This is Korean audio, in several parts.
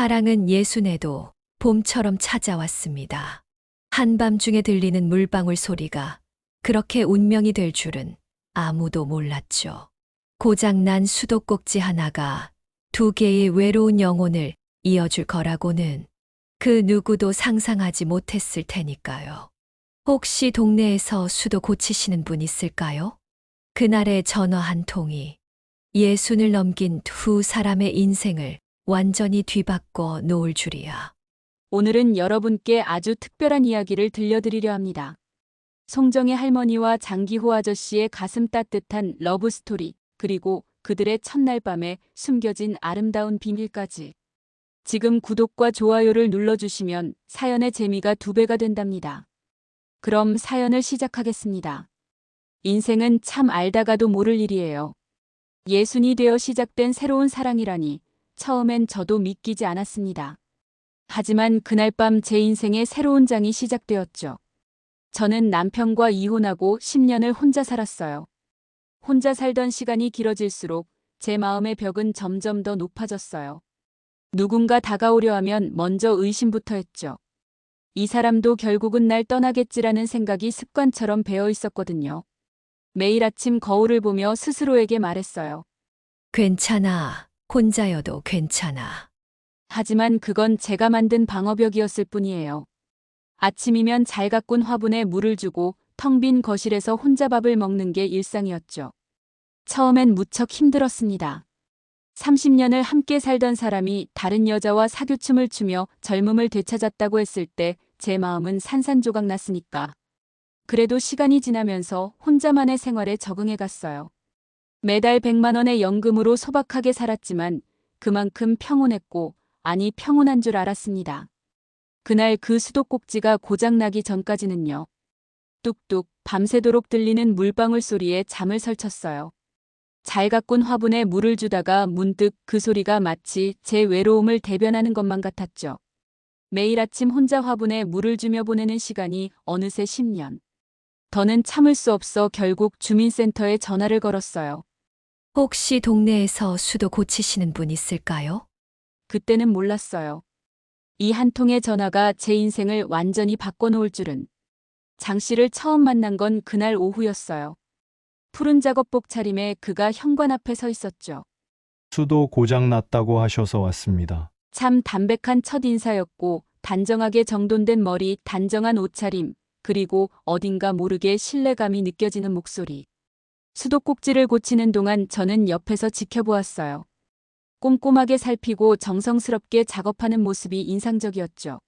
사랑은 예순에도 봄처럼 찾아왔습니다. 한밤중에 들리는 물방울 소리가 그렇게 운명이 될 줄은 아무도 몰랐죠. 고장난 수도꼭지 하나가 두 개의 외로운 영혼을 이어줄 거라고는 그 누구도 상상하지 못했을 테니까요. 혹시 동네에서 수도 고치시는 분 있을까요? 그날의 전화 한 통이 예순을 넘긴 두 사람의 인생을 완전히 뒤바꿔 놓을 줄이야. 오늘은 여러분께 아주 특별한 이야기를 들려드리려 합니다. 송정의 할머니와 장기호 아저씨의 가슴 따뜻한 러브스토리, 그리고 그들의 첫날 밤에 숨겨진 아름다운 비밀까지. 지금 구독과 좋아요를 눌러주시면 사연의 재미가 2배가 된답니다. 그럼 사연을 시작하겠습니다. 인생은 참 알다가도 모를 일이에요. 예순이 되어 시작된 새로운 사랑이라니 처음엔 저도 믿기지 않았습니다. 하지만 그날 밤 제 인생의 새로운 장이 시작되었죠. 저는 남편과 이혼하고 10년을 혼자 살았어요. 혼자 살던 시간이 길어질수록 제 마음의 벽은 점점 더 높아졌어요. 누군가 다가오려 하면 먼저 의심부터 했죠. 이 사람도 결국은 날 떠나겠지라는 생각이 습관처럼 배어 있었거든요. 매일 아침 거울을 보며 스스로에게 말했어요. 괜찮아. 혼자여도 괜찮아. 하지만 그건 제가 만든 방어벽이었을 뿐이에요. 아침이면 잘 가꾼 화분에 물을 주고 텅 빈 거실에서 혼자 밥을 먹는 게 일상이었죠. 처음엔 무척 힘들었습니다. 30년을 함께 살던 사람이 다른 여자와 사교춤을 추며 젊음을 되찾았다고 했을 때 제 마음은 산산조각 났으니까. 그래도 시간이 지나면서 혼자만의 생활에 적응해 갔어요. 매달 100만 원의 연금으로 소박하게 살았지만 그만큼 평온했고, 아니 평온한 줄 알았습니다. 그날 그 수도꼭지가 고장나기 전까지는요. 뚝뚝 밤새도록 들리는 물방울 소리에 잠을 설쳤어요. 잘 가꾼 화분에 물을 주다가 문득 그 소리가 마치 제 외로움을 대변하는 것만 같았죠. 매일 아침 혼자 화분에 물을 주며 보내는 시간이 어느새 10년. 더는 참을 수 없어 결국 주민센터에 전화를 걸었어요. 혹시 동네에서 수도 고치시는 분 있을까요? 그때는 몰랐어요. 이 한 통의 전화가 제 인생을 완전히 바꿔놓을 줄은. 장 씨를 처음 만난 건 그날 오후였어요. 푸른 작업복 차림에 그가 현관 앞에 서 있었죠. 수도 고장 났다고 하셔서 왔습니다. 참 담백한 첫 인사였고, 단정하게 정돈된 머리, 단정한 옷차림, 그리고 어딘가 모르게 신뢰감이 느껴지는 목소리. 수도꼭지를 고치는 동안 저는 옆에서 지켜보았어요. 꼼꼼하게 살피고 정성스럽게 작업하는 모습이 인상적이었죠.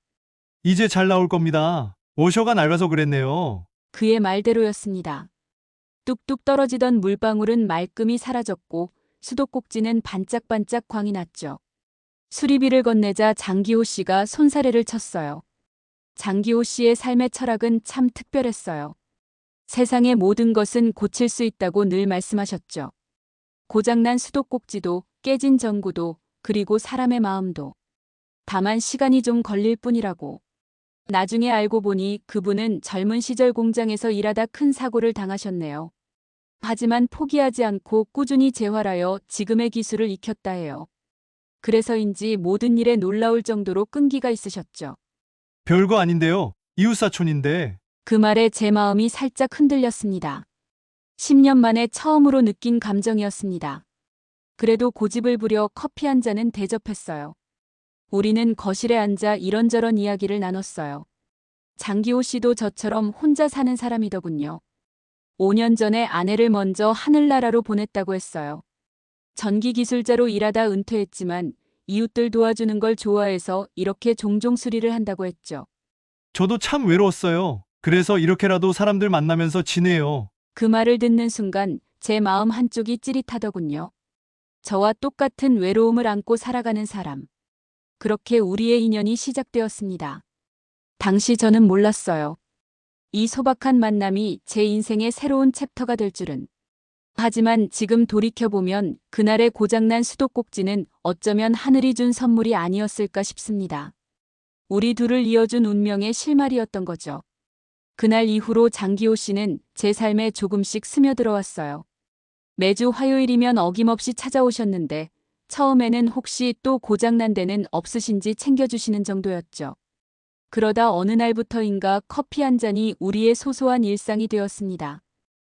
이제 잘 나올 겁니다. 워셔가 낡아서 그랬네요. 그의 말대로였습니다. 뚝뚝 떨어지던 물방울은 말끔히 사라졌고, 수도꼭지는 반짝반짝 광이 났죠. 수리비를 건네자 장기호 씨가 손사래를 쳤어요. 장기호 씨의 삶의 철학은 참 특별했어요. 세상의 모든 것은 고칠 수 있다고 늘 말씀하셨죠. 고장난 수도꼭지도, 깨진 전구도, 그리고 사람의 마음도. 다만 시간이 좀 걸릴 뿐이라고. 나중에 알고 보니 그분은 젊은 시절 공장에서 일하다 큰 사고를 당하셨네요. 하지만 포기하지 않고 꾸준히 재활하여 지금의 기술을 익혔다 해요. 그래서인지 모든 일에 놀라울 정도로 끈기가 있으셨죠. 별거 아닌데요. 이웃사촌인데. 그 말에 제 마음이 살짝 흔들렸습니다. 10년 만에 처음으로 느낀 감정이었습니다. 그래도 고집을 부려 커피 한 잔은 대접했어요. 우리는 거실에 앉아 이런저런 이야기를 나눴어요. 장기호 씨도 저처럼 혼자 사는 사람이더군요. 5년 전에 아내를 먼저 하늘나라로 보냈다고 했어요. 전기기술자로 일하다 은퇴했지만 이웃들 도와주는 걸 좋아해서 이렇게 종종 수리를 한다고 했죠. 저도 참 외로웠어요. 그래서 이렇게라도 사람들 만나면서 지내요. 그 말을 듣는 순간 제 마음 한쪽이 찌릿하더군요. 저와 똑같은 외로움을 안고 살아가는 사람. 그렇게 우리의 인연이 시작되었습니다. 당시 저는 몰랐어요. 이 소박한 만남이 제 인생의 새로운 챕터가 될 줄은. 하지만 지금 돌이켜보면 그날의 고장난 수도꼭지는 어쩌면 하늘이 준 선물이 아니었을까 싶습니다. 우리 둘을 이어준 운명의 실마리였던 거죠. 그날 이후로 장기호 씨는 제 삶에 조금씩 스며들어왔어요. 매주 화요일이면 어김없이 찾아오셨는데 처음에는 혹시 또 고장난 데는 없으신지 챙겨주시는 정도였죠. 그러다 어느 날부터인가 커피 한 잔이 우리의 소소한 일상이 되었습니다.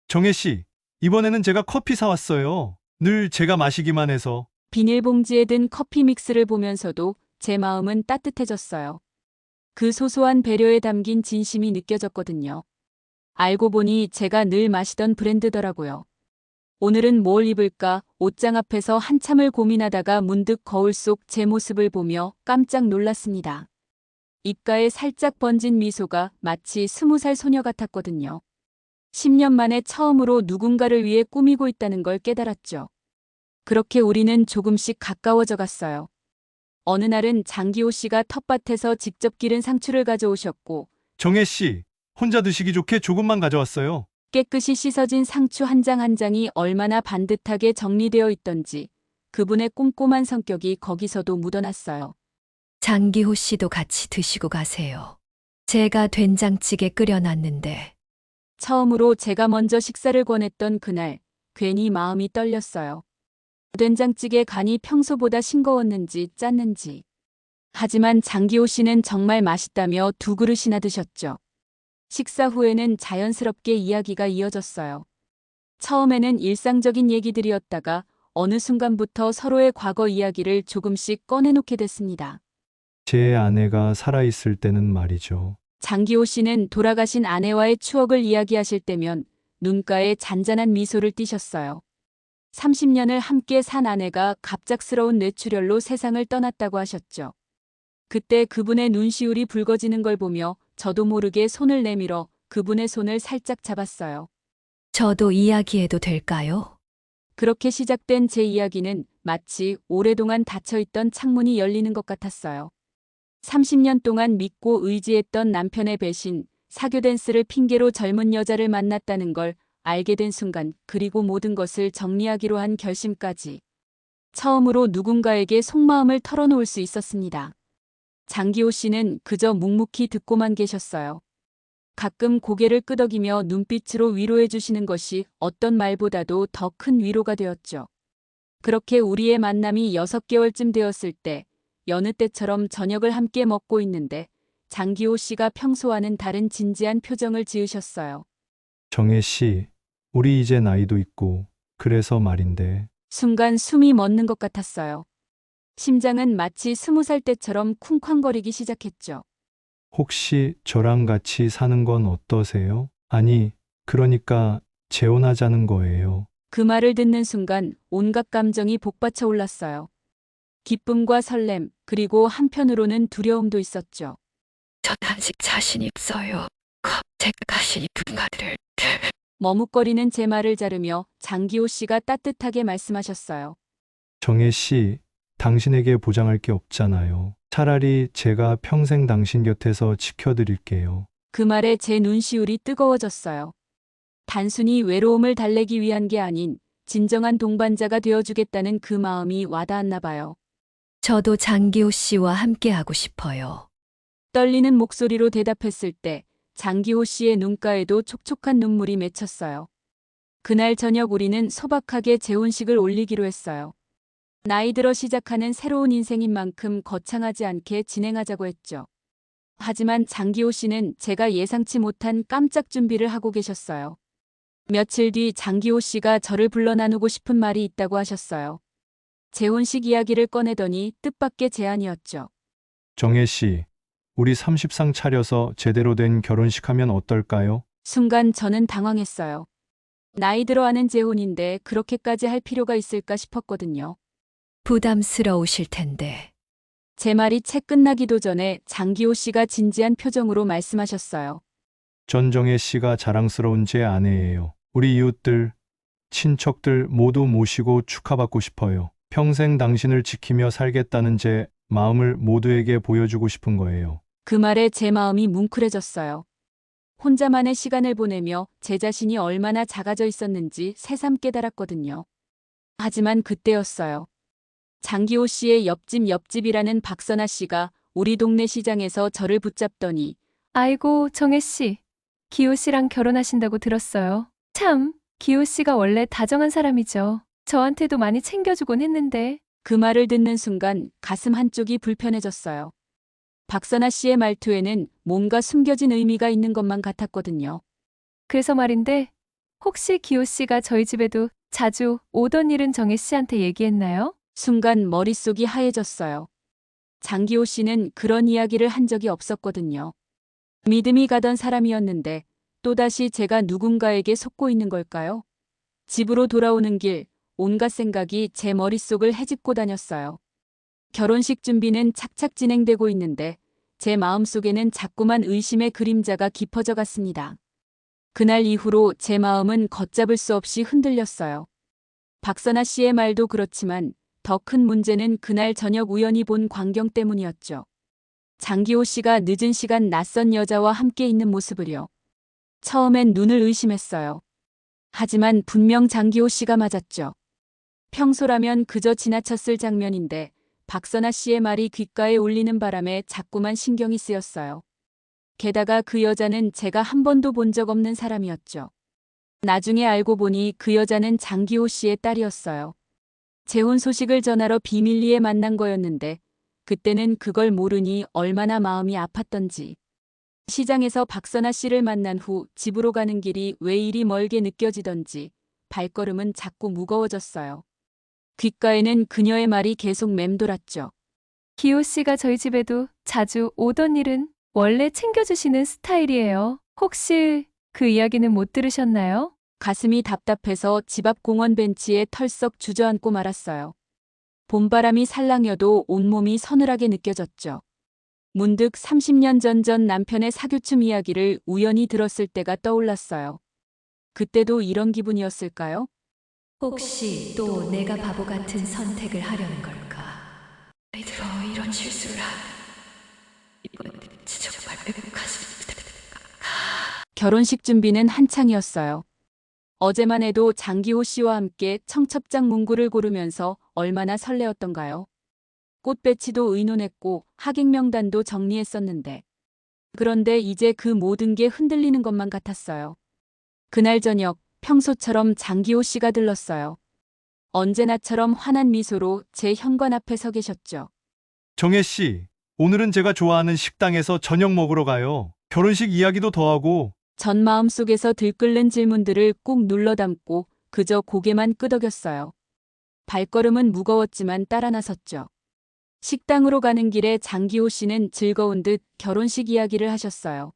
정혜 씨, 이번에는 제가 커피 사왔어요. 늘 제가 마시기만 해서. 비닐봉지에 든 커피 믹스를 보면서도 제 마음은 따뜻해졌어요. 그 소소한 배려에 담긴 진심이 느껴졌거든요. 알고 보니 제가 늘 마시던 브랜드더라고요. 오늘은 뭘 입을까 옷장 앞에서 한참을 고민하다가 문득 거울 속 제 모습을 보며 깜짝 놀랐습니다. 입가에 살짝 번진 미소가 마치 20살 소녀 같았거든요. 10년 만에 처음으로 누군가를 위해 꾸미고 있다는 걸 깨달았죠. 그렇게 우리는 조금씩 가까워져 갔어요. 어느 날은 장기호 씨가 텃밭에서 직접 기른 상추를 가져오셨고 정혜 씨, 혼자 드시기 좋게 조금만 가져왔어요. 깨끗이 씻어진 상추 한 장 한 장이 얼마나 반듯하게 정리되어 있던지 그분의 꼼꼼한 성격이 거기서도 묻어났어요. 장기호 씨도 같이 드시고 가세요. 제가 된장찌개 끓여놨는데. 처음으로 제가 먼저 식사를 권했던 그날 괜히 마음이 떨렸어요. 된장찌개 간이 평소보다 싱거웠는지 짰는지. 하지만 장기호 씨는 정말 맛있다며 2그릇이나 드셨죠. 식사 후에는 자연스럽게 이야기가 이어졌어요. 처음에는 일상적인 얘기들이었다가 어느 순간부터 서로의 과거 이야기를 조금씩 꺼내놓게 됐습니다. 제 아내가 살아있을 때는 말이죠. 장기호 씨는 돌아가신 아내와의 추억을 이야기하실 때면 눈가에 잔잔한 미소를 띠셨어요. 30년을 함께 산 아내가 갑작스러운 뇌출혈로 세상을 떠났다고 하셨죠. 그때 그분의 눈시울이 붉어지는 걸 보며 저도 모르게 손을 내밀어 그분의 손을 살짝 잡았어요. 저도 이야기해도 될까요? 그렇게 시작된 제 이야기는 마치 오랫동안 닫혀있던 창문이 열리는 것 같았어요. 30년 동안 믿고 의지했던 남편의 배신, 사교 댄스를 핑계로 젊은 여자를 만났다는 걸 알게 된 순간, 그리고 모든 것을 정리하기로 한 결심까지. 처음으로 누군가에게 속마음을 털어놓을 수 있었습니다. 장기호 씨는 그저 묵묵히 듣고만 계셨어요. 가끔 고개를 끄덕이며 눈빛으로 위로해 주시는 것이 어떤 말보다도 더 큰 위로가 되었죠. 그렇게 우리의 만남이 6개월쯤 되었을 때 여느 때처럼 저녁을 함께 먹고 있는데 장기호 씨가 평소와는 다른 진지한 표정을 지으셨어요. 정혜 씨, 우리 이제 나이도 있고, 그래서 말인데. 순간 숨이 멎는 것 같았어요. 심장은 마치 20살 때처럼 쿵쾅거리기 시작했죠. 혹시 저랑 같이 사는 건 어떠세요? 아니, 그러니까 재혼하자는 거예요. 그 말을 듣는 순간 온갖 감정이 복받쳐 올랐어요. 기쁨과 설렘, 그리고 한편으로는 두려움도 있었죠. 전 아직 자신 있어요. 제가 자신 있는가를. 머뭇거리는 제 말을 자르며 장기호 씨가 따뜻하게 말씀하셨어요. 정혜 씨, 당신에게 보장할 게 없잖아요. 차라리 제가 평생 당신 곁에서 지켜드릴게요. 그 말에 제 눈시울이 뜨거워졌어요. 단순히 외로움을 달래기 위한 게 아닌 진정한 동반자가 되어주겠다는 그 마음이 와닿았나 봐요. 저도 장기호 씨와 함께하고 싶어요. 떨리는 목소리로 대답했을 때 장기호 씨의 눈가에도 촉촉한 눈물이 맺혔어요. 그날 저녁 우리는 소박하게 재혼식을 올리기로 했어요. 나이 들어 시작하는 새로운 인생인 만큼 거창하지 않게 진행하자고 했죠. 하지만 장기호 씨는 제가 예상치 못한 깜짝 준비를 하고 계셨어요. 며칠 뒤 장기호 씨가 저를 불러 나누고 싶은 말이 있다고 하셨어요. 재혼식 이야기를 꺼내더니 뜻밖의 제안이었죠. 정혜 씨, 우리 30상 차려서 제대로 된 결혼식 하면 어떨까요? 순간 저는 당황했어요. 나이 들어 하는 재혼인데 그렇게까지 할 필요가 있을까 싶었거든요. 부담스러우실 텐데. 제 말이 채 끝나기도 전에 장기호 씨가 진지한 표정으로 말씀하셨어요. 전정혜 씨가 자랑스러운 제 아내예요. 우리 이웃들, 친척들 모두 모시고 축하받고 싶어요. 평생 당신을 지키며 살겠다는 제 마음을 모두에게 보여주고 싶은 거예요. 그 말에 제 마음이 뭉클해졌어요. 혼자만의 시간을 보내며 제 자신이 얼마나 작아져 있었는지 새삼 깨달았거든요. 하지만 그때였어요. 장기호 씨의 옆집이라는 박선아 씨가 우리 동네 시장에서 저를 붙잡더니 아이고, 정혜 씨. 기호 씨랑 결혼하신다고 들었어요. 참, 기호 씨가 원래 다정한 사람이죠. 저한테도 많이 챙겨주곤 했는데 그 말을 듣는 순간 가슴 한쪽이 불편해졌어요. 박선아 씨의 말투에는 뭔가 숨겨진 의미가 있는 것만 같았거든요. 그래서 말인데, 혹시 기호 씨가 저희 집에도 자주 오던 일은 정혜 씨한테 얘기했나요? 순간 머릿속이 하얘졌어요. 장기호 씨는 그런 이야기를 한 적이 없었거든요. 믿음이 가던 사람이었는데 또다시 제가 누군가에게 속고 있는 걸까요? 집으로 돌아오는 길, 온갖 생각이 제 머릿속을 헤집고 다녔어요. 결혼식 준비는 착착 진행되고 있는데 제 마음속에는 자꾸만 의심의 그림자가 깊어져 갔습니다. 그날 이후로 제 마음은 걷잡을 수 없이 흔들렸어요. 박선아 씨의 말도 그렇지만 더 큰 문제는 그날 저녁 우연히 본 광경 때문이었죠. 장기호 씨가 늦은 시간 낯선 여자와 함께 있는 모습을요. 처음엔 눈을 의심했어요. 하지만 분명 장기호 씨가 맞았죠. 평소라면 그저 지나쳤을 장면인데 박선아 씨의 말이 귓가에 울리는 바람에 자꾸만 신경이 쓰였어요. 게다가 그 여자는 제가 한 번도 본 적 없는 사람이었죠. 나중에 알고 보니 그 여자는 장기호 씨의 딸이었어요. 재혼 소식을 전하러 비밀리에 만난 거였는데 그때는 그걸 모르니 얼마나 마음이 아팠던지. 시장에서 박선아 씨를 만난 후 집으로 가는 길이 왜 이리 멀게 느껴지던지 발걸음은 자꾸 무거워졌어요. 귓가에는 그녀의 말이 계속 맴돌았죠. 기호 씨가 저희 집에도 자주 오던 일은 원래 챙겨주시는 스타일이에요. 혹시 그 이야기는 못 들으셨나요? 가슴이 답답해서 집 앞 공원 벤치에 털썩 주저앉고 말았어요. 봄바람이 살랑여도 온몸이 서늘하게 느껴졌죠. 문득 30년 전 남편의 사교춤 이야기를 우연히 들었을 때가 떠올랐어요. 그때도 이런 기분이었을까요? 혹시 또 내가 바보 같은 선택을 하려는 걸까? 나이 들어 이런 실수를 하면 이번 정말 외국하지. 결혼식 준비는 한창이었어요. 어제만 해도 장기호 씨와 함께 청첩장 문구를 고르면서 얼마나 설레었던가요? 꽃배치도 의논했고 하객 명단도 정리했었는데. 그런데 이제 그 모든 게 흔들리는 것만 같았어요. 그날 저녁 평소처럼 장기호 씨가 들렀어요. 언제나처럼 환한 미소로 제 현관 앞에 서 계셨죠. 정혜 씨, 오늘은 제가 좋아하는 식당에서 저녁 먹으러 가요. 결혼식 이야기도 더하고. 전 마음속에서 들끓는 질문들을 꾹 눌러 담고 그저 고개만 끄덕였어요. 발걸음은 무거웠지만 따라 나섰죠. 식당으로 가는 길에 장기호 씨는 즐거운 듯 결혼식 이야기를 하셨어요.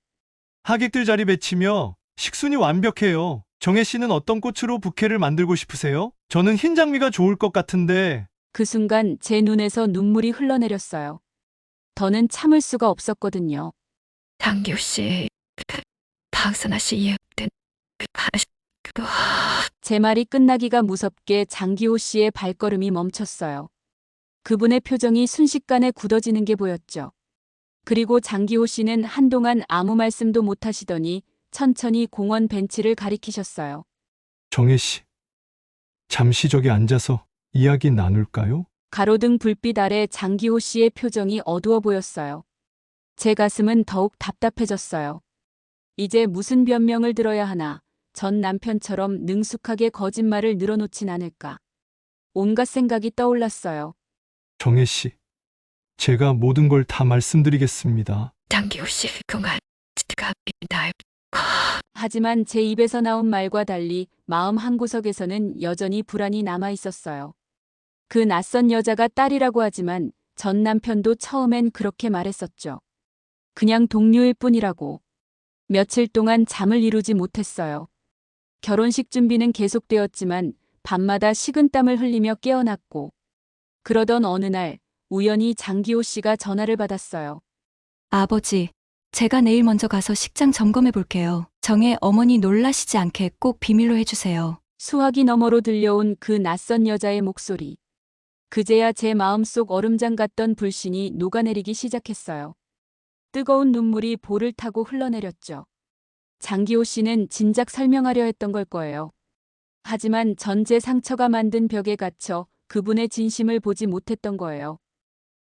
하객들 자리 배치며 식순이 완벽해요. 정혜 씨는 어떤 꽃으로 부케를 만들고 싶으세요? 저는 흰 장미가 좋을 것 같은데. 그 순간 제 눈에서 눈물이 흘러내렸어요. 더는 참을 수가 없었거든요. 장기호 씨, 박선아 씨 예약된 그거 제 말이 끝나기가 무섭게 장기호 씨의 발걸음이 멈췄어요. 그분의 표정이 순식간에 굳어지는 게 보였죠. 그리고 장기호 씨는 한동안 아무 말씀도 못 하시더니 천천히 공원 벤치를 가리키셨어요. 정혜 씨, 잠시 저기 앉아서 이야기 나눌까요? 가로등 불빛 아래 장기호 씨의 표정이 어두워 보였어요. 제 가슴은 더욱 답답해졌어요. 이제 무슨 변명을 들어야 하나, 전 남편처럼 능숙하게 거짓말을 늘어놓진 않을까. 온갖 생각이 떠올랐어요. 정혜 씨, 제가 모든 걸 다 말씀드리겠습니다. 장기호 씨 그만 제가 날 하지만 제 입에서 나온 말과 달리 마음 한구석에서는 여전히 불안이 남아 있었어요. 그 낯선 여자가 딸이라고 하지만 전 남편도 처음엔 그렇게 말했었죠. 그냥 동료일 뿐이라고. 며칠 동안 잠을 이루지 못했어요. 결혼식 준비는 계속되었지만 밤마다 식은땀을 흘리며 깨어났고. 그러던 어느 날 우연히 장기호 씨가 전화를 받았어요. 아버지, 제가 내일 먼저 가서 식장 점검해 볼게요. 정혜 어머니 놀라시지 않게 꼭 비밀로 해주세요. 수화기 너머로 들려온 그 낯선 여자의 목소리. 그제야 제 마음속 얼음장 같던 불신이 녹아내리기 시작했어요. 뜨거운 눈물이 볼을 타고 흘러내렸죠. 장기호 씨는 진작 설명하려 했던 걸 거예요. 하지만 전 제 상처가 만든 벽에 갇혀 그분의 진심을 보지 못했던 거예요.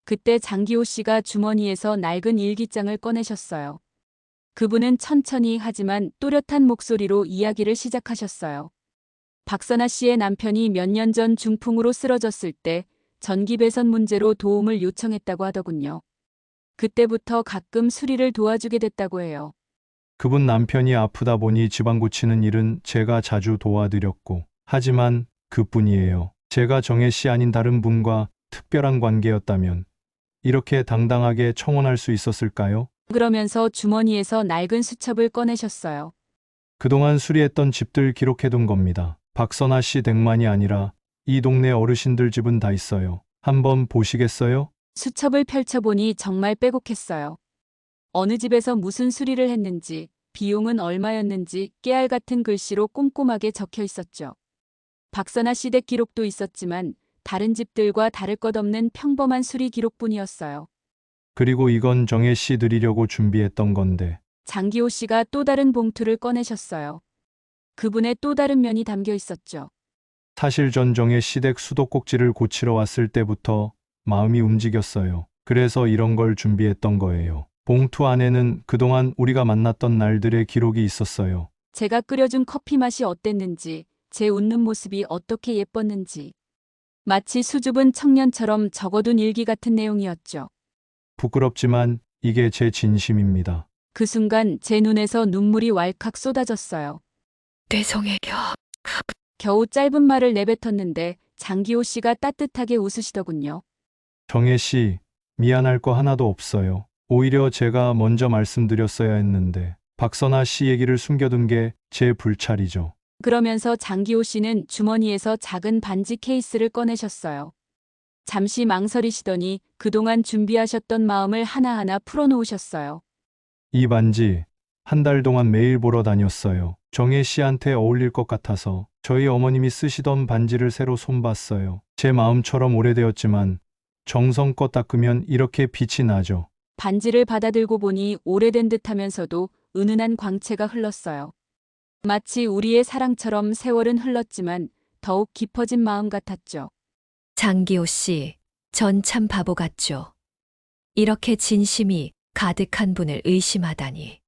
그때 장기호 씨가 주머니에서 낡은 일기장을 꺼내셨어요. 그분은 천천히 하지만 또렷한 목소리로 이야기를 시작하셨어요. 박선아 씨의 남편이 몇 년 전 중풍으로 쓰러졌을 때 전기 배선 문제로 도움을 요청했다고 하더군요. 그때부터 가끔 수리를 도와주게 됐다고 해요. 그분 남편이 아프다 보니 집안 고치는 일은 제가 자주 도와드렸고, 하지만 그뿐이에요. 제가 정혜 씨 아닌 다른 분과 특별한 관계였다면 이렇게 당당하게 청혼할 수 있었을까요? 그러면서 주머니에서 낡은 수첩을 꺼내셨어요. 그동안 수리했던 집들 기록해둔 겁니다. 박선아 씨 댁만이 아니라 이 동네 어르신들 집은 다 있어요. 한번 보시겠어요? 수첩을 펼쳐보니 정말 빼곡했어요. 어느 집에서 무슨 수리를 했는지, 비용은 얼마였는지 깨알 같은 글씨로 꼼꼼하게 적혀 있었죠. 박선아 씨 댁 기록도 있었지만 다른 집들과 다를 것 없는 평범한 수리 기록뿐이었어요. 그리고 이건 정혜 씨 드리려고 준비했던 건데, 장기호 씨가 또 다른 봉투를 꺼내셨어요. 그분의 또 다른 면이 담겨 있었죠. 사실 전 정혜 씨 댁 수도꼭지를 고치러 왔을 때부터 마음이 움직였어요. 그래서 이런 걸 준비했던 거예요. 봉투 안에는 그동안 우리가 만났던 날들의 기록이 있었어요. 제가 끓여준 커피 맛이 어땠는지, 제 웃는 모습이 어떻게 예뻤는지. 마치 수줍은 청년처럼 적어둔 일기 같은 내용이었죠. 부끄럽지만 이게 제 진심입니다. 그 순간 제 눈에서 눈물이 왈칵 쏟아졌어요. 죄송해요. 겨우 짧은 말을 내뱉었는데 장기호 씨가 따뜻하게 웃으시더군요. 정혜 씨, 미안할 거 하나도 없어요. 오히려 제가 먼저 말씀드렸어야 했는데, 박선아 씨 얘기를 숨겨둔 게 제 불찰이죠. 그러면서 장기호 씨는 주머니에서 작은 반지 케이스를 꺼내셨어요. 잠시 망설이시더니 그동안 준비하셨던 마음을 하나하나 풀어놓으셨어요. 이 반지 한 달 동안 매일 보러 다녔어요. 정혜 씨한테 어울릴 것 같아서 저희 어머님이 쓰시던 반지를 새로 손봤어요. 제 마음처럼 오래되었지만 정성껏 닦으면 이렇게 빛이 나죠. 반지를 받아들고 보니 오래된 듯하면서도 은은한 광채가 흘렀어요. 마치 우리의 사랑처럼 세월은 흘렀지만 더욱 깊어진 마음 같았죠. 장기호 씨, 전 참 바보 같죠. 이렇게 진심이 가득한 분을 의심하다니.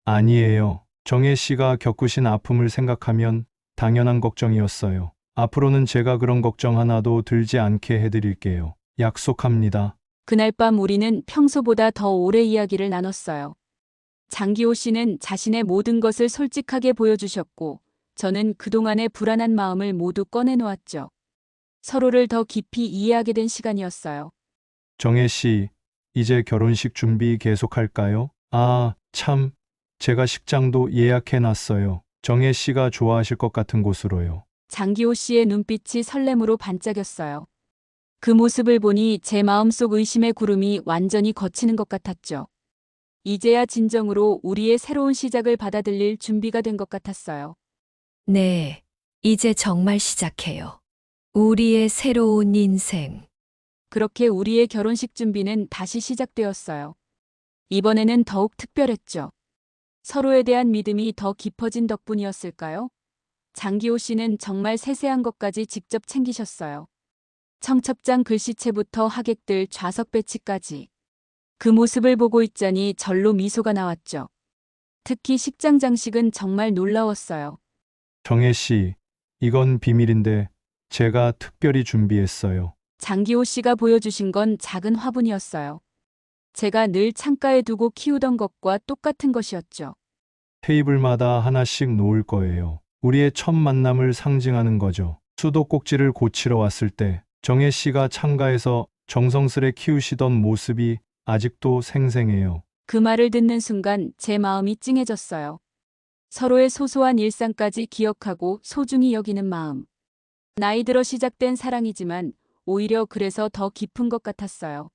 아니에요. 정혜 씨가 겪으신 아픔을 생각하면 당연한 걱정이었어요. 앞으로는 제가 그런 걱정 하나도 들지 않게 해드릴게요. 약속합니다. 그날 밤 우리는 평소보다 더 오래 이야기를 나눴어요. 장기호 씨는 자신의 모든 것을 솔직하게 보여주셨고, 저는 그동안의 불안한 마음을 모두 꺼내놓았죠. 서로를 더 깊이 이해하게 된 시간이었어요. 정혜 씨, 이제 결혼식 준비 계속할까요? 아, 참. 제가 식장도 예약해놨어요. 정혜 씨가 좋아하실 것 같은 곳으로요. 장기호 씨의 눈빛이 설렘으로 반짝였어요. 그 모습을 보니 제 마음속 의심의 구름이 완전히 걷히는 것 같았죠. 이제야 진정으로 우리의 새로운 시작을 받아들일 준비가 된 것 같았어요. 네, 이제 정말 시작해요. 우리의 새로운 인생. 그렇게 우리의 결혼식 준비는 다시 시작되었어요. 이번에는 더욱 특별했죠. 서로에 대한 믿음이 더 깊어진 덕분이었을까요? 장기호 씨는 정말 세세한 것까지 직접 챙기셨어요. 청첩장 글씨체부터 하객들 좌석 배치까지. 그 모습을 보고 있자니 절로 미소가 나왔죠. 특히 식장 장식은 정말 놀라웠어요. 정혜 씨, 이건 비밀인데 제가 특별히 준비했어요. 장기호 씨가 보여주신 건 작은 화분이었어요. 제가 늘 창가에 두고 키우던 것과 똑같은 것이었죠. 테이블마다 하나씩 놓을 거예요. 우리의 첫 만남을 상징하는 거죠. 수도꼭지를 고치러 왔을 때 정혜 씨가 창가에서 정성스레 키우시던 모습이 아직도 생생해요. 그 말을 듣는 순간 제 마음이 찡해졌어요. 서로의 소소한 일상까지 기억하고 소중히 여기는 마음. 나이 들어 시작된 사랑이지만 오히려 그래서 더 깊은 것 같았어요.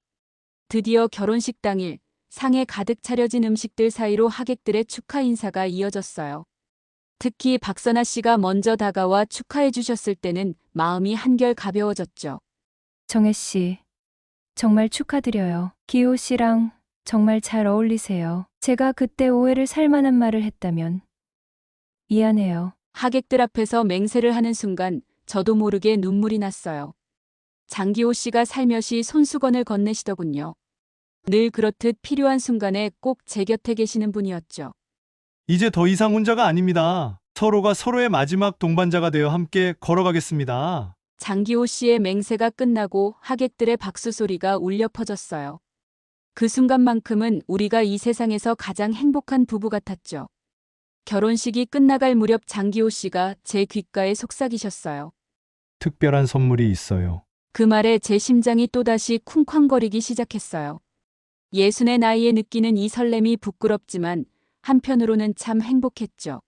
드디어 결혼식 당일 상에 가득 차려진 음식들 사이로 하객들의 축하 인사가 이어졌어요. 특히 박선아 씨가 먼저 다가와 축하해 주셨을 때는 마음이 한결 가벼워졌죠. 정혜 씨, 정말 축하드려요. 기호 씨랑 정말 잘 어울리세요. 제가 그때 오해를 살 만한 말을 했다면 미안해요. 하객들 앞에서 맹세를 하는 순간 저도 모르게 눈물이 났어요. 장기호 씨가 살며시 손수건을 건네시더군요. 늘 그렇듯 필요한 순간에 꼭 제 곁에 계시는 분이었죠. 이제 더 이상 혼자가 아닙니다. 서로가 서로의 마지막 동반자가 되어 함께 걸어가겠습니다. 장기호 씨의 맹세가 끝나고 하객들의 박수 소리가 울려 퍼졌어요. 그 순간만큼은 우리가 이 세상에서 가장 행복한 부부 같았죠. 결혼식이 끝나갈 무렵 장기호 씨가 제 귓가에 속삭이셨어요. 특별한 선물이 있어요. 그 말에 제 심장이 또다시 쿵쾅거리기 시작했어요. 예순의 나이에 느끼는 이 설렘이 부끄럽지만 한편으로는 참 행복했죠.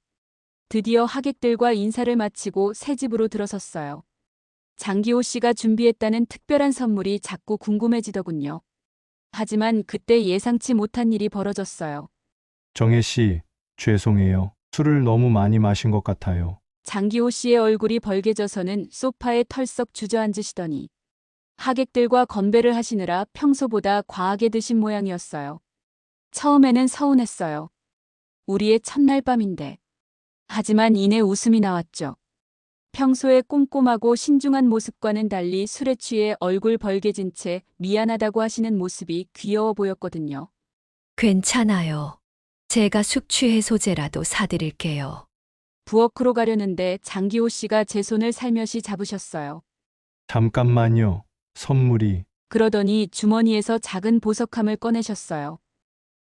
드디어 하객들과 인사를 마치고 새 집으로 들어섰어요. 장기호 씨가 준비했다는 특별한 선물이 자꾸 궁금해지더군요. 하지만 그때 예상치 못한 일이 벌어졌어요. 정혜 씨, 죄송해요. 술을 너무 많이 마신 것 같아요. 장기호 씨의 얼굴이 벌개져서는 소파에 털썩 주저앉으시더니 하객들과 건배를 하시느라 평소보다 과하게 드신 모양이었어요. 처음에는 서운했어요. 우리의 첫날 밤인데. 하지만 이내 웃음이 나왔죠. 평소에 꼼꼼하고 신중한 모습과는 달리 술에 취해 얼굴 벌개진 채 미안하다고 하시는 모습이 귀여워 보였거든요. 괜찮아요. 제가 숙취 해소제라도 사드릴게요. 부엌으로 가려는데 장기호 씨가 제 손을 살며시 잡으셨어요. 잠깐만요. 선물이. 그러더니 주머니에서 작은 보석함을 꺼내셨어요.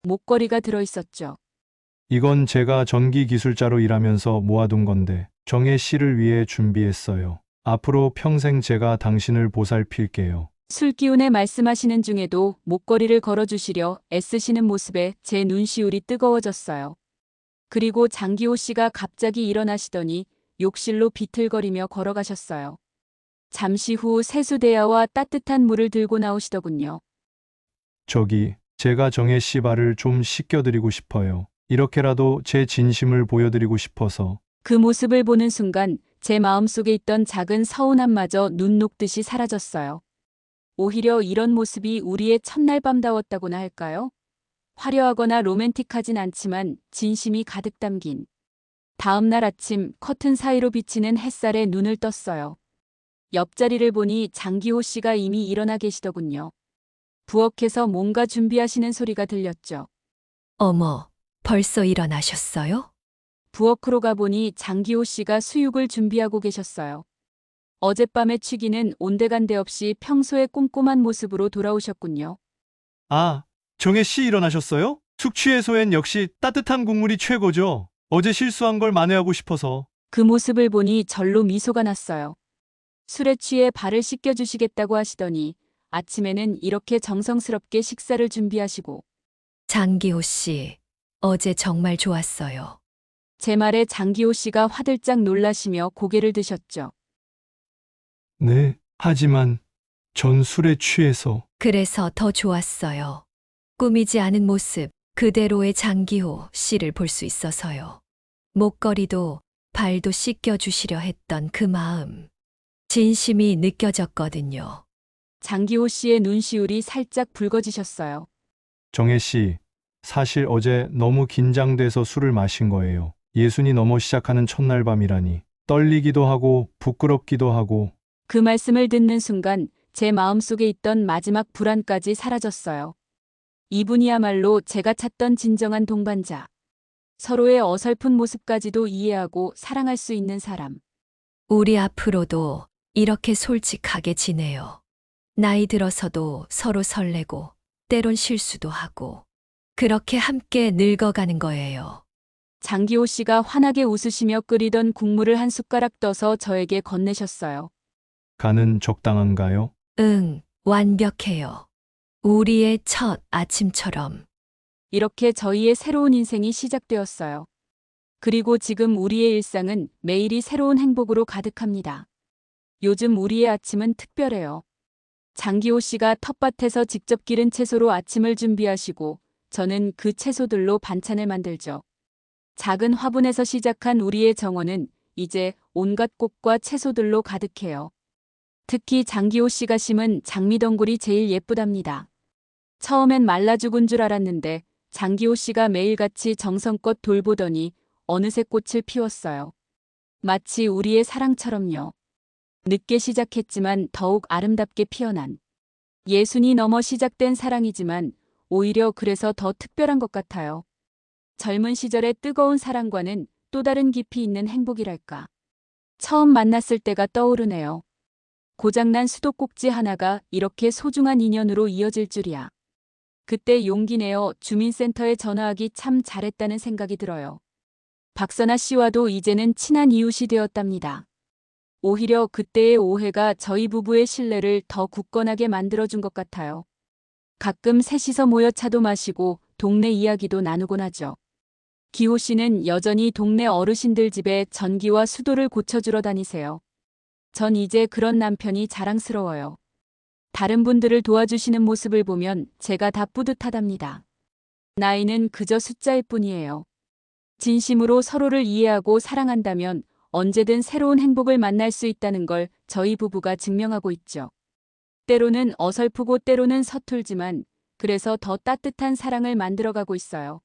목걸이가 들어있었죠. 이건 제가 전기 기술자로 일하면서 모아둔 건데 정혜 씨를 위해 준비했어요. 앞으로 평생 제가 당신을 보살필게요. 술기운에 말씀하시는 중에도 목걸이를 걸어주시려 애쓰시는 모습에 제 눈시울이 뜨거워졌어요. 그리고 장기호 씨가 갑자기 일어나시더니 욕실로 비틀거리며 걸어가셨어요. 잠시 후 세수대야와 따뜻한 물을 들고 나오시더군요. 저기, 제가 정혜 씨 발을 좀 씻겨드리고 싶어요. 이렇게라도 제 진심을 보여드리고 싶어서. 그 모습을 보는 순간 제 마음속에 있던 작은 서운함마저 눈 녹듯이 사라졌어요. 오히려 이런 모습이 우리의 첫날 밤다웠다고나 할까요? 화려하거나 로맨틱하진 않지만 진심이 가득 담긴. 다음 날 아침 커튼 사이로 비치는 햇살에 눈을 떴어요. 옆자리를 보니 장기호 씨가 이미 일어나 계시더군요. 부엌에서 뭔가 준비하시는 소리가 들렸죠. 어머, 벌써 일어나셨어요? 부엌으로 가보니 장기호 씨가 수육을 준비하고 계셨어요. 어젯밤의 취기는 온데간데 없이 평소의 꼼꼼한 모습으로 돌아오셨군요. 아, 정혜 씨 일어나셨어요? 숙취 해소엔 역시 따뜻한 국물이 최고죠. 어제 실수한 걸 만회하고 싶어서. 그 모습을 보니 절로 미소가 났어요. 술에 취해 발을 씻겨주시겠다고 하시더니 아침에는 이렇게 정성스럽게 식사를 준비하시고 장기호 씨, 어제 정말 좋았어요. 제 말에 장기호 씨가 화들짝 놀라시며 고개를 드셨죠. 네, 하지만 전 술에 취해서. 그래서 더 좋았어요. 꾸미지 않은 모습, 그대로의 장기호 씨를 볼 수 있어서요. 목걸이도 발도 씻겨주시려 했던 그 마음. 진심이 느껴졌거든요. 장기호 씨의 눈시울이 살짝 붉어지셨어요. 정혜 씨, 사실 어제 너무 긴장돼서 술을 마신 거예요. 예순이 넘어 시작하는 첫날 밤이라니. 떨리기도 하고 부끄럽기도 하고. 그 말씀을 듣는 순간 제 마음속에 있던 마지막 불안까지 사라졌어요. 이분이야말로 제가 찾던 진정한 동반자. 서로의 어설픈 모습까지도 이해하고 사랑할 수 있는 사람. 우리 앞으로도 이렇게 솔직하게 지내요. 나이 들어서도 서로 설레고, 때론 실수도 하고, 그렇게 함께 늙어가는 거예요. 장기호 씨가 환하게 웃으시며 끓이던 국물을 한 숟가락 떠서 저에게 건네셨어요. 간은 적당한가요? 응, 완벽해요. 우리의 첫 아침처럼. 이렇게 저희의 새로운 인생이 시작되었어요. 그리고 지금 우리의 일상은 매일이 새로운 행복으로 가득합니다. 요즘 우리의 아침은 특별해요. 장기호 씨가 텃밭에서 직접 기른 채소로 아침을 준비하시고 저는 그 채소들로 반찬을 만들죠. 작은 화분에서 시작한 우리의 정원은 이제 온갖 꽃과 채소들로 가득해요. 특히 장기호 씨가 심은 장미덩굴이 제일 예쁘답니다. 처음엔 말라 죽은 줄 알았는데 장기호 씨가 매일같이 정성껏 돌보더니 어느새 꽃을 피웠어요. 마치 우리의 사랑처럼요. 늦게 시작했지만 더욱 아름답게 피어난. 예순이 넘어 시작된 사랑이지만 오히려 그래서 더 특별한 것 같아요. 젊은 시절의 뜨거운 사랑과는 또 다른 깊이 있는 행복이랄까. 처음 만났을 때가 떠오르네요. 고장난 수도꼭지 하나가 이렇게 소중한 인연으로 이어질 줄이야. 그때 용기 내어 주민센터에 전화하기 참 잘했다는 생각이 들어요. 박선아 씨와도 이제는 친한 이웃이 되었답니다. 오히려 그때의 오해가 저희 부부의 신뢰를 더 굳건하게 만들어준 것 같아요. 가끔 셋이서 모여 차도 마시고 동네 이야기도 나누곤 하죠. 기호 씨는 여전히 동네 어르신들 집에 전기와 수도를 고쳐주러 다니세요. 전 이제 그런 남편이 자랑스러워요. 다른 분들을 도와주시는 모습을 보면 제가 다 뿌듯하답니다. 나이는 그저 숫자일 뿐이에요. 진심으로 서로를 이해하고 사랑한다면 언제든 새로운 행복을 만날 수 있다는 걸 저희 부부가 증명하고 있죠. 때로는 어설프고 때로는 서툴지만 그래서 더 따뜻한 사랑을 만들어가고 있어요.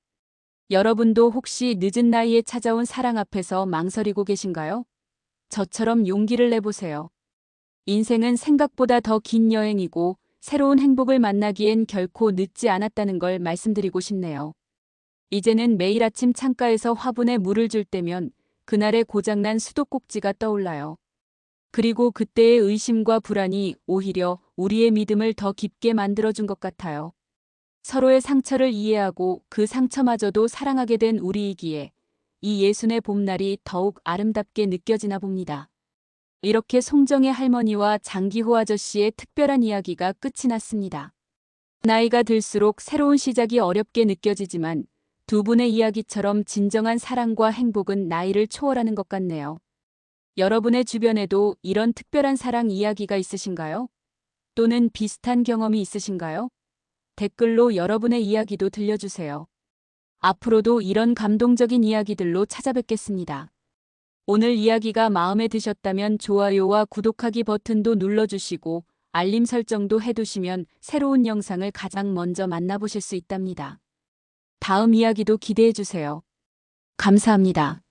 여러분도 혹시 늦은 나이에 찾아온 사랑 앞에서 망설이고 계신가요? 저처럼 용기를 내보세요. 인생은 생각보다 더 긴 여행이고 새로운 행복을 만나기엔 결코 늦지 않았다는 걸 말씀드리고 싶네요. 이제는 매일 아침 창가에서 화분에 물을 줄 때면 그날의 고장난 수도꼭지가 떠올라요. 그리고 그때의 의심과 불안이 오히려 우리의 믿음을 더 깊게 만들어준 것 같아요. 서로의 상처를 이해하고 그 상처마저도 사랑하게 된 우리이기에 이 예순의 봄날이 더욱 아름답게 느껴지나 봅니다. 이렇게 송정의 할머니와 장기호 아저씨의 특별한 이야기가 끝이 났습니다. 나이가 들수록 새로운 시작이 어렵게 느껴지지만 두 분의 이야기처럼 진정한 사랑과 행복은 나이를 초월하는 것 같네요. 여러분의 주변에도 이런 특별한 사랑 이야기가 있으신가요? 또는 비슷한 경험이 있으신가요? 댓글로 여러분의 이야기도 들려주세요. 앞으로도 이런 감동적인 이야기들로 찾아뵙겠습니다. 오늘 이야기가 마음에 드셨다면 좋아요와 구독하기 버튼도 눌러주시고 알림 설정도 해두시면 새로운 영상을 가장 먼저 만나보실 수 있답니다. 다음 이야기도 기대해주세요. 감사합니다.